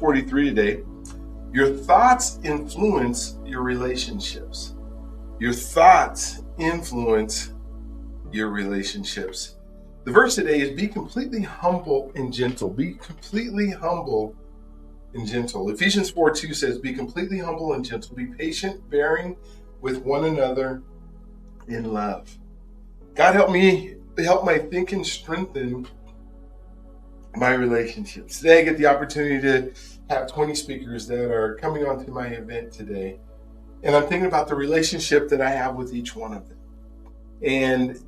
143 today. Your thoughts influence your relationships. Your thoughts influence your relationships. The verse today is be completely humble and gentle. Be completely humble and gentle. Ephesians 4:2 says, be completely humble and gentle. Be patient, bearing with one another in love. God help my thinking strengthen my relationships. Today I get the opportunity to have 20 speakers that are coming onto my event today. And I'm thinking about the relationship that I have with each one of them. And,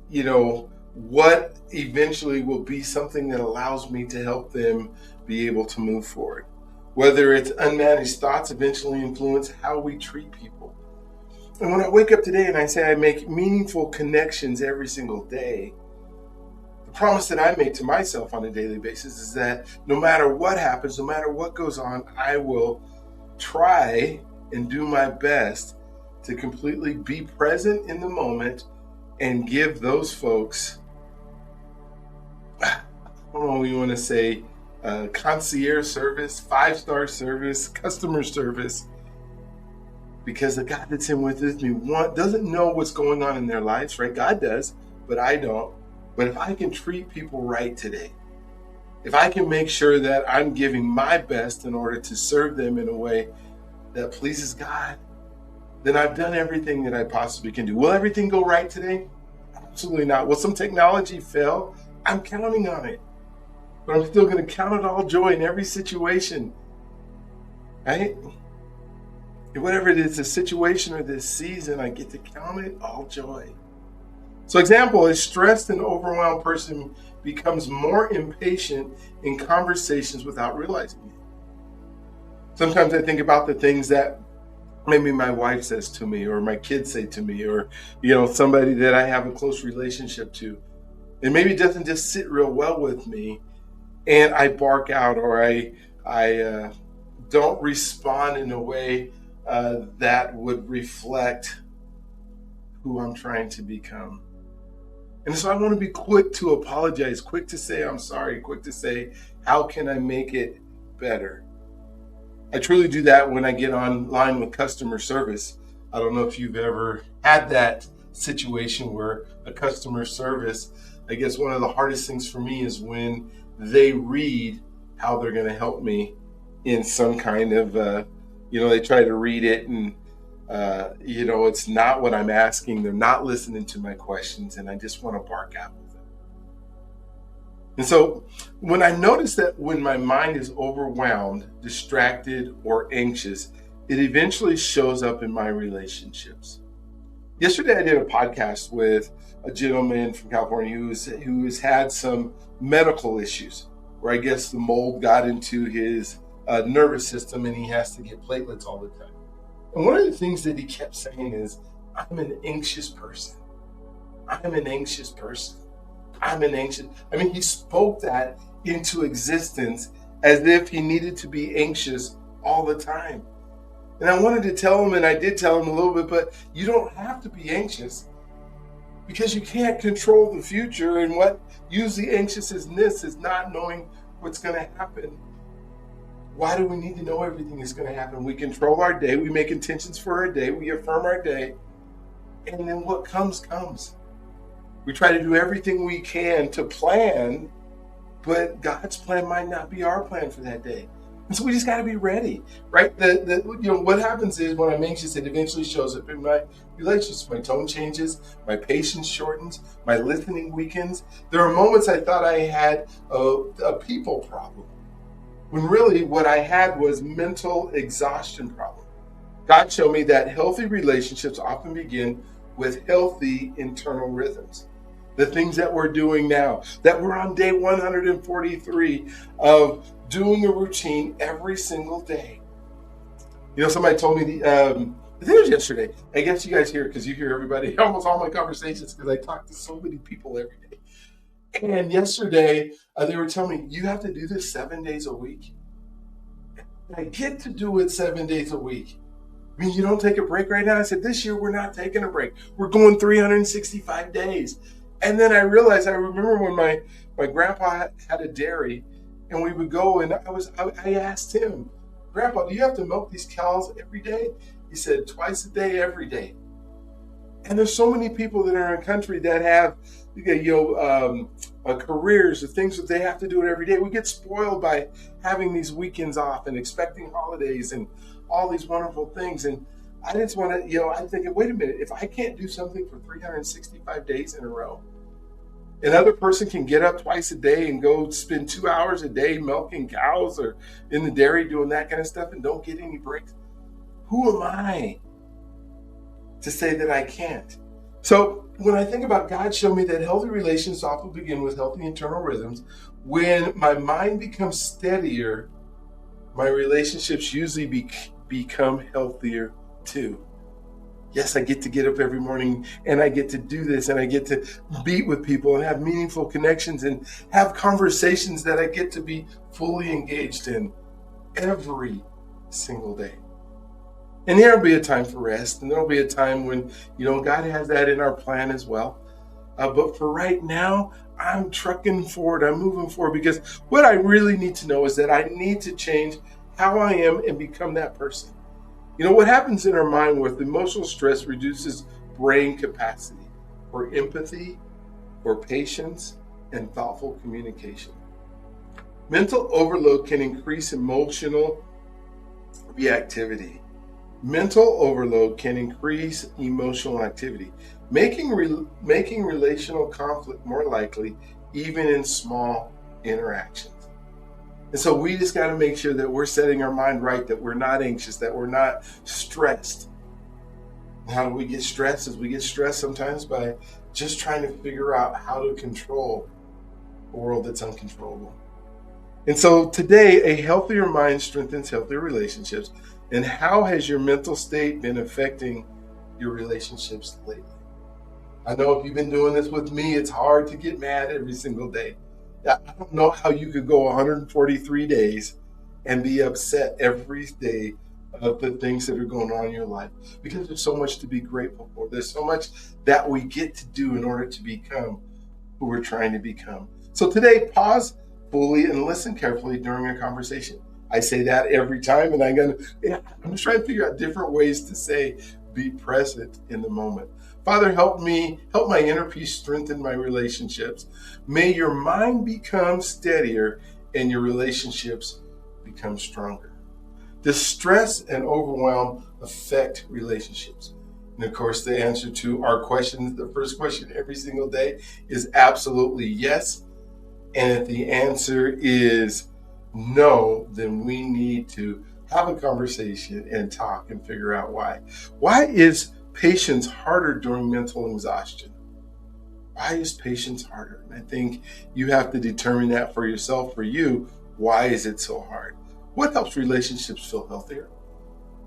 what eventually will be something that allows me to help them be able to move forward. Whether it's unmanaged thoughts eventually influence how we treat people. And when I wake up today and I say I make meaningful connections every single day, the promise that I make to myself on a daily basis is that no matter what happens, no matter what goes on, I will try and do my best to completely be present in the moment and give those folks, I don't know what you want to say, concierge service, 5-star service, customer service, because the God that's in with me doesn't know what's going on in their lives, right? God does, but I don't. But if I can treat people right today, if I can make sure that I'm giving my best in order to serve them in a way that pleases God, then I've done everything that I possibly can do. Will everything go right today? Absolutely not. Will some technology fail? I'm counting on it. But I'm still going to count it all joy in every situation. Right? And whatever it is, the situation or this season, I get to count it all joy. So example, a stressed and overwhelmed person becomes more impatient in conversations without realizing it. Sometimes I think about the things that maybe my wife says to me or my kids say to me or, somebody that I have a close relationship to. And maybe it doesn't just sit real well with me and I bark out or I don't respond in a way that would reflect who I'm trying to become. And so I want to be quick to apologize, quick to say I'm sorry, quick to say, how can I make it better? I truly do that when I get online with customer service. I don't know if you've ever had that situation where a customer service, I guess one of the hardest things for me is when they read how they're going to help me in some kind of, they try to read it and, it's not what I'm asking. They're not listening to my questions and I just want to bark out with them. And so when I notice that when my mind is overwhelmed, distracted, or anxious, it eventually shows up in my relationships. Yesterday, I did a podcast with a gentleman from California who has had some medical issues where I guess the mold got into his nervous system and he has to get platelets all the time. And one of the things that he kept saying is, I'm an anxious person. I'm an anxious person. I'm an anxious. He spoke that into existence as if he needed to be anxious all the time. And I wanted to tell him, and I did tell him a little bit, but you don't have to be anxious because you can't control the future. And what usually anxiousness is not knowing what's going to happen. Why do we need to know everything is going to happen? We control our day. We make intentions for our day. We affirm our day. And then what comes. We try to do everything we can to plan, but God's plan might not be our plan for that day. And so we just got to be ready, right? What happens is when I'm anxious, it eventually shows up in my relationships. My tone changes, my patience shortens, my listening weakens. There are moments I thought I had a people problem, when really what I had was mental exhaustion problem. God showed me that healthy relationships often begin with healthy internal rhythms. The things that we're doing now, that we're on day 143 of doing a routine every single day. Somebody told me, I think it was yesterday. I guess you guys hear it because you hear everybody, almost all my conversations, because I talk to so many people every day. And yesterday, they were telling me, you have to do this 7 days a week. And I get to do it 7 days a week. You don't take a break right now? I said, this year, we're not taking a break. We're going 365 days. And then I realized, I remember when my grandpa had a dairy and we would go and I asked him, Grandpa, do you have to milk these cows every day? He said, twice a day, every day. And there's so many people that are in a country that have, careers, the things that they have to do it every day. We get spoiled by having these weekends off and expecting holidays and all these wonderful things. And I just want to, I'm thinking, wait a minute, if I can't do something for 365 days in a row, another person can get up twice a day and go spend 2 hours a day milking cows or in the dairy doing that kind of stuff and don't get any breaks. Who am I to say that I can't? So when I think about God showed me that healthy relations often begin with healthy internal rhythms. When my mind becomes steadier, my relationships usually become healthier too. Yes, I get to get up every morning and I get to do this and I get to meet with people and have meaningful connections and have conversations that I get to be fully engaged in every single day. And there'll be a time for rest, and there'll be a time when, God has that in our plan as well. But for right now, I'm trucking forward, I'm moving forward, because what I really need to know is that I need to change how I am and become that person. What happens in our mind with emotional stress reduces brain capacity for empathy, for patience, and thoughtful communication. Mental overload can increase emotional reactivity. Mental overload can increase emotional activity, making relational conflict more likely, even in small interactions. And so we just got to make sure that we're setting our mind right, that we're not anxious, that we're not stressed. How do we get stressed? We get stressed sometimes by just trying to figure out how to control a world that's uncontrollable. And so today, a healthier mind strengthens healthier relationships. And how has your mental state been affecting your relationships lately? I know if you've been doing this with me, it's hard to get mad every single day. I don't know how you could go 143 days and be upset every day of the things that are going on in your life, because there's so much to be grateful for. There's so much that we get to do in order to become who we're trying to become. So today, pause fully and listen carefully during a conversation. I say that every time, and I'm just trying to figure out different ways to say, be present in the moment. Father, help my inner peace strengthen my relationships. May your mind become steadier and your relationships become stronger. Does stress and overwhelm affect relationships? And of course, the answer to our question, the first question every single day, is absolutely yes. And if the answer is no, then we need to have a conversation and talk and figure out why. Why is patience harder during mental exhaustion? Why is patience harder? And I think you have to determine that for yourself. For you, why is it so hard? What helps relationships feel healthier?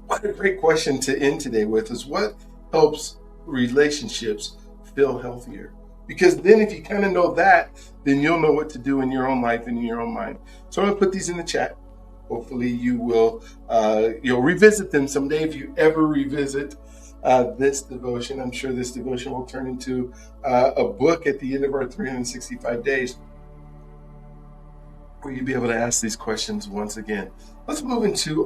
What a great question to end today with is, what helps relationships feel healthier? Because then if you kind of know that, then you'll know what to do in your own life and in your own mind. So I'm going to put these in the chat. Hopefully you will you'll revisit them someday. If you ever revisit this devotion, I'm sure this devotion will turn into a book at the end of our 365 days, where you'll be able to ask these questions once again. Let's move into